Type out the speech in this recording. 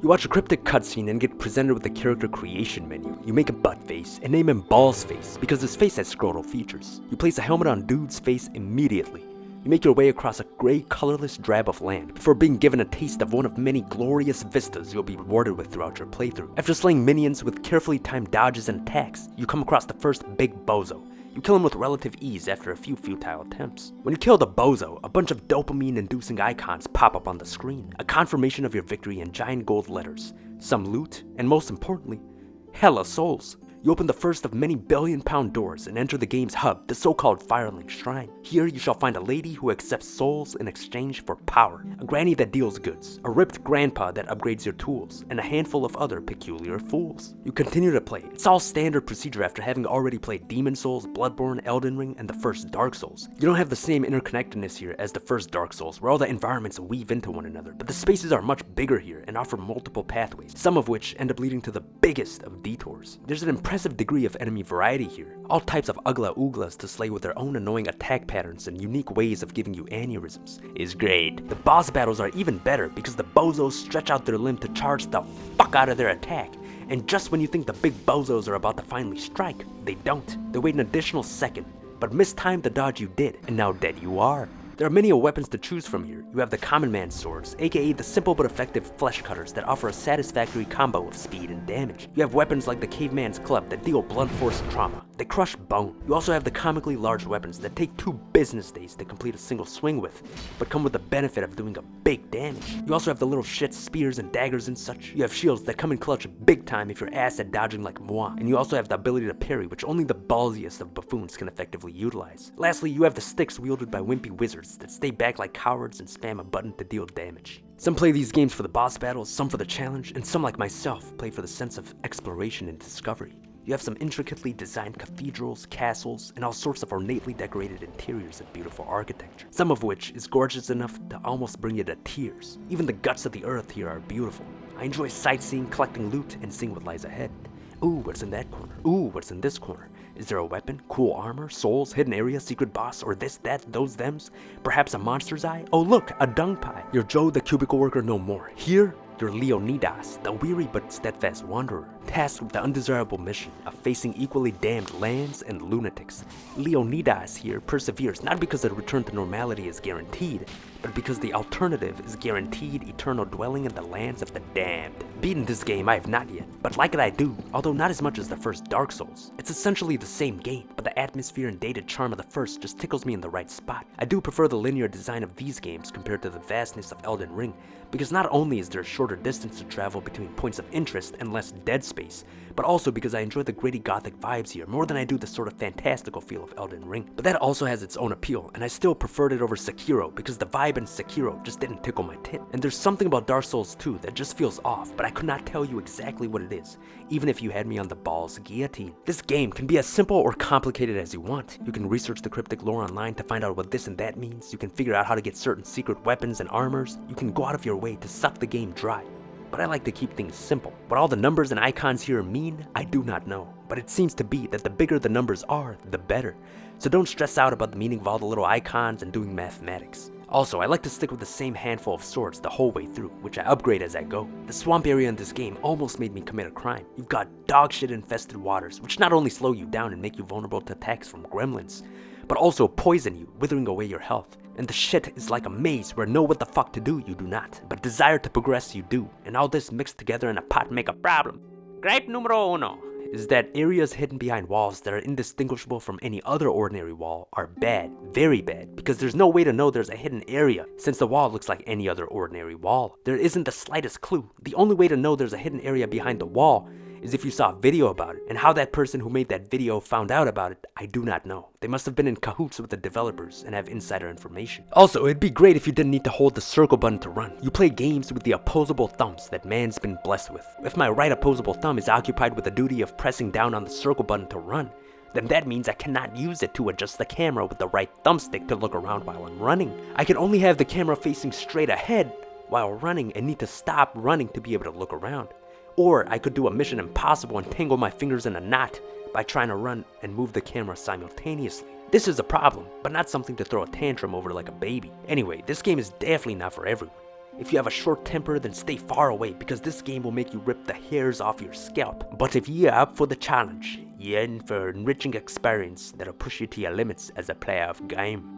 You watch a cryptic cutscene and get presented with the character creation menu. You make a butt face and name him Balls Face because his face has scrotal features. You place a helmet on dude's face immediately. You make your way across a gray, colorless drab of land before being given a taste of one of many glorious vistas you'll be rewarded with throughout your playthrough. After slaying minions with carefully timed dodges and attacks, you come across the first big bozo. You kill him with relative ease after a few futile attempts. When you kill the bozo, a bunch of dopamine-inducing icons pop up on the screen, a confirmation of your victory in giant gold letters, some loot, and most importantly, hella souls. You open the first of many billion-pound doors and enter the game's hub, the so-called Firelink Shrine. Here you shall find a lady who accepts souls in exchange for power, a granny that deals goods, a ripped grandpa that upgrades your tools, and a handful of other peculiar fools. You continue to play. It's all standard procedure after having already played Demon Souls, Bloodborne, Elden Ring, and the first Dark Souls. You don't have the same interconnectedness here as the first Dark Souls, where all the environments weave into one another, but the spaces are much bigger here and offer multiple pathways, some of which end up leading to the biggest of detours. There's an impressive degree of enemy variety here. All types of ugla ooglas to slay with their own annoying attack patterns and unique ways of giving you aneurysms is great. The boss battles are even better because the bozos stretch out their limb to charge the fuck out of their attack. And just when you think the big bozos are about to finally strike, they don't. They wait an additional second, but mistime the dodge you did, and now dead you are. There are many weapons to choose from here. You have the common man's swords, aka the simple but effective flesh cutters that offer a satisfactory combo of speed and damage. You have weapons like the caveman's club that deal blunt force trauma. They crush bone. You also have the comically large weapons that take 2 business days to complete a single swing with, but come with the benefit of doing a big damage. You also have the little shit spears and daggers and such. You have shields that come in clutch big time if you're ass at dodging like Moan, and you also have the ability to parry, which only the ballsiest of buffoons can effectively utilize. Lastly, you have the sticks wielded by wimpy wizards that stay back like cowards and spam a button to deal damage. Some play these games for the boss battles, some for the challenge, and some like myself play for the sense of exploration and discovery. You have some intricately designed cathedrals, castles, and all sorts of ornately decorated interiors and beautiful architecture, some of which is gorgeous enough to almost bring you to tears. Even the guts of the earth here are beautiful. I enjoy sightseeing, collecting loot, and seeing what lies ahead. Ooh, what's in that corner? Ooh, what's in this corner? Is there a weapon, cool armor, souls, hidden area, secret boss, or this, that, those, thems? Perhaps a monster's eye? Oh look, a dung pie. You're Joe the cubicle worker no more. Here, you're Leonidas, the weary but steadfast wanderer, tasked with the undesirable mission of facing equally damned lands and lunatics. Leonidas here perseveres not because a return to normality is guaranteed, but because the alternative is guaranteed eternal dwelling in the lands of the damned. Beaten this game I have not yet, but like it I do, although not as much as the first Dark Souls. It's essentially the same game, but the atmosphere and dated charm of the first just tickles me in the right spot. I do prefer the linear design of these games compared to the vastness of Elden Ring, because not only is there a shorter distance to travel between points of interest and less dead space, but also because I enjoy the gritty gothic vibes here more than I do the sort of fantastical feel of Elden Ring. But that also has its own appeal, and I still preferred it over Sekiro because the vibe in Sekiro just didn't tickle my tit. And there's something about Dark Souls 2 that just feels off, but I could not tell you exactly what it is, even if you had me on the balls guillotine. This game can be as simple or complicated as you want. You can research the cryptic lore online to find out what this and that means. You can figure out how to get certain secret weapons and armors. You can go out of your way to suck the game dry. But I like to keep things simple. What all the numbers and icons here mean, I do not know. But it seems to be that the bigger the numbers are, the better. So don't stress out about the meaning of all the little icons and doing mathematics. Also, I like to stick with the same handful of swords the whole way through, which I upgrade as I go. The swamp area in this game almost made me commit a crime. You've got dog shit infested waters, which not only slow you down and make you vulnerable to attacks from gremlins, but also poison you, withering away your health. And the shit is like a maze where know what the fuck to do you do not, but desire to progress you do. And all this mixed together in a pot make a problem. Gripe numero uno is that areas hidden behind walls that are indistinguishable from any other ordinary wall are bad, very bad, because there's no way to know there's a hidden area since the wall looks like any other ordinary wall. There isn't the slightest clue. The only way to know there's a hidden area behind the wall is if you saw a video about it, and how that person who made that video found out about it, I do not know. They must have been in cahoots with the developers and have insider information. Also, it'd be great if you didn't need to hold the circle button to run. You play games with the opposable thumbs that man's been blessed with. If my right opposable thumb is occupied with the duty of pressing down on the circle button to run, then that means I cannot use it to adjust the camera with the right thumbstick to look around while I'm running. I can only have the camera facing straight ahead while running and need to stop running to be able to look around. Or I could do a Mission Impossible and tangle my fingers in a knot by trying to run and move the camera simultaneously. This is a problem, but not something to throw a tantrum over like a baby. Anyway, this game is definitely not for everyone. If you have a short temper, then stay far away because this game will make you rip the hairs off your scalp. But if you're up for the challenge, you're in for an enriching experience that'll push you to your limits as a player of game.